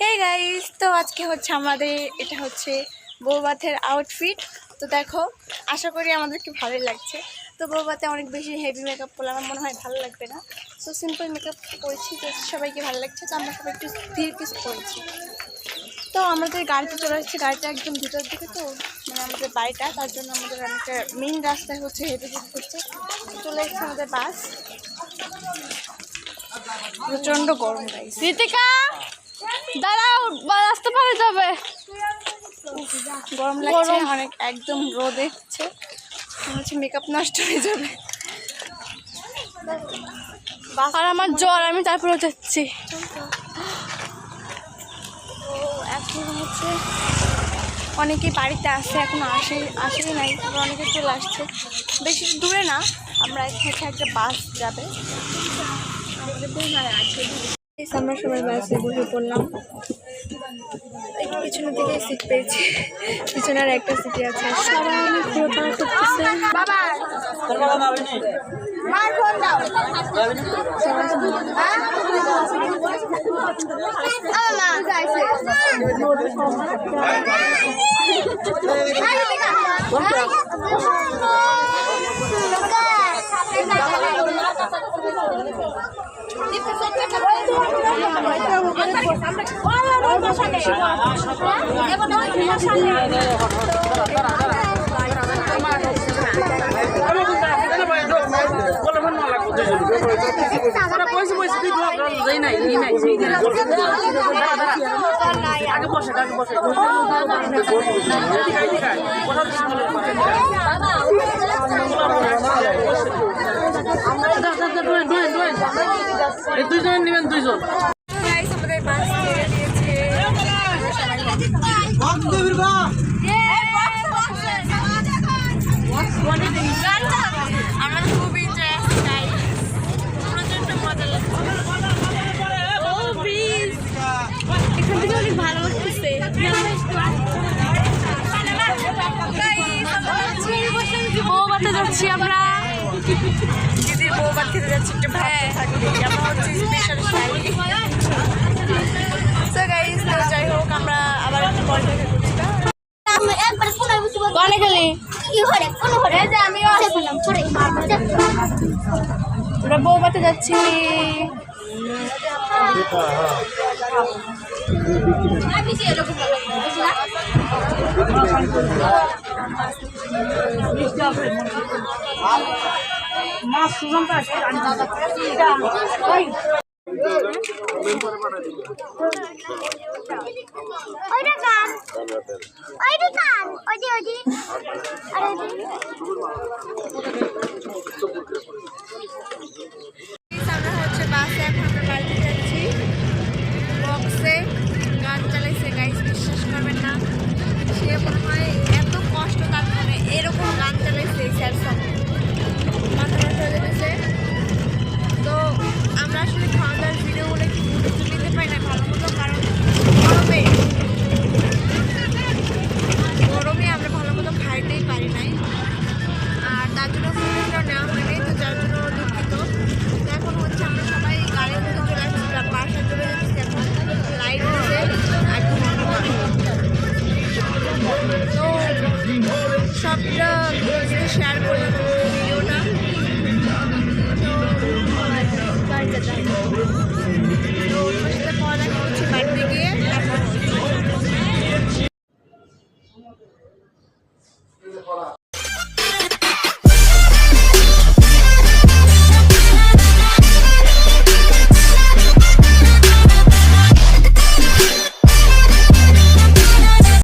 Hey guys, তো আজকে হচ্ছে আমাদের এটা হচ্ছে বৌভাতের আউটফিট। তো দেখো, আশা করি আমাদেরকে ভালোই লাগছে। তো বৌভাতে অনেক বেশি হেভি মেকআপ করলে আমার মনে হয় ভালো লাগবে না, তো সিম্পল মেকআপ করেছি, তো সবাইকে ভালো লাগছে। তো আমরা সবাই একটু ধীর পিস করেছি। তো আমাদের গাড়িতে চলে আসছে, গাড়িটা একদম ভিতর দিকে, তো মানে আমাদের বাড়িটা, তার জন্য আমাদের অনেকটা মেইন রাস্তায় হচ্ছে হেঁটে যেতে হচ্ছে। চলে এসছে আমাদের বাস। প্রচণ্ড গরম গাইস। রিতিকা দাঁড়াও, রাস্তা পারে যাবে। গরম লাগছে অনেক, একদম রোদে হচ্ছে মেকআপ নষ্ট হয়ে যাবে। আর আমার জ্বর, আমি তারপরে যাচ্ছি। তো এখন হচ্ছে অনেকেই বাড়িতে আসছে, এখন আসেই নাই, তারপর অনেকে চলে আসছে। বেশি দূরে না, আমরা এখানে একটা বাস যাবে, আমরা সবাই বাসে বসে পড়লাম। একটু পিছনের দিকে সিট পেয়েছি, পিছনের একটা সিটে আছে। সবাই অনেক ঘোরাফেরা করতেছে। বাবা মার ফোন দাও। দুইজন নেবেন, দুইজন। আমাদের বাস ছেড়ে দিয়েছে। আমরা খুব এনজয় আসছি, প্রচন্ড মজা লাগছে। এখান থেকে অনেক ভালো লাগতেছে। বৌভাতে যাচ্ছি আমরা, দিদির বৌভাত খেতে যাচ্ছি। একটা ভাত থাকবে, আমরা হচ্ছে স্পেশাল শাড়ি। সো গাইস, তো যাই হোক, আমরা আবার একটু পরে দেখা করছি। কনে গেলি? আমরা বৌভাতে যাচ্ছি। আমরা হচ্ছে বাসে, এখন আমরা বাড়িতে যাচ্ছি। বক্সে গান চালাইছে গাইস, বিশ্বাস করবেন না, সে মনে হয় এত কষ্ট, তারপরে এরকম গান চালাইছে স্যার সং, মাথা ব্যথা হয়ে গেছে। তো আমরা আসলে খাওয়া দাওয়ার ভিডিওগুলো একটু নিতে পারি না ভালো মতো, কারণ গরমে আমরা ভালো মতো খাইতেই পারি নাই, আর তার জন্য ফুটেজটাও নেওয়া হয়নি, তো যার জন্য দুঃখিত। তো এখন হচ্ছে আমরা সবাই গাড়ির মধ্যে চলে আসছি, বাসায় চলে যাচ্ছি। এখন লাইট দিতে একদম অন্ধকার, তো সবটা শেয়ার করলাম ভিডিওটা। তো গাড়িটা যাই, তো ওর সাথে পড়ালেখা হচ্ছে বাড়িতে গিয়ে।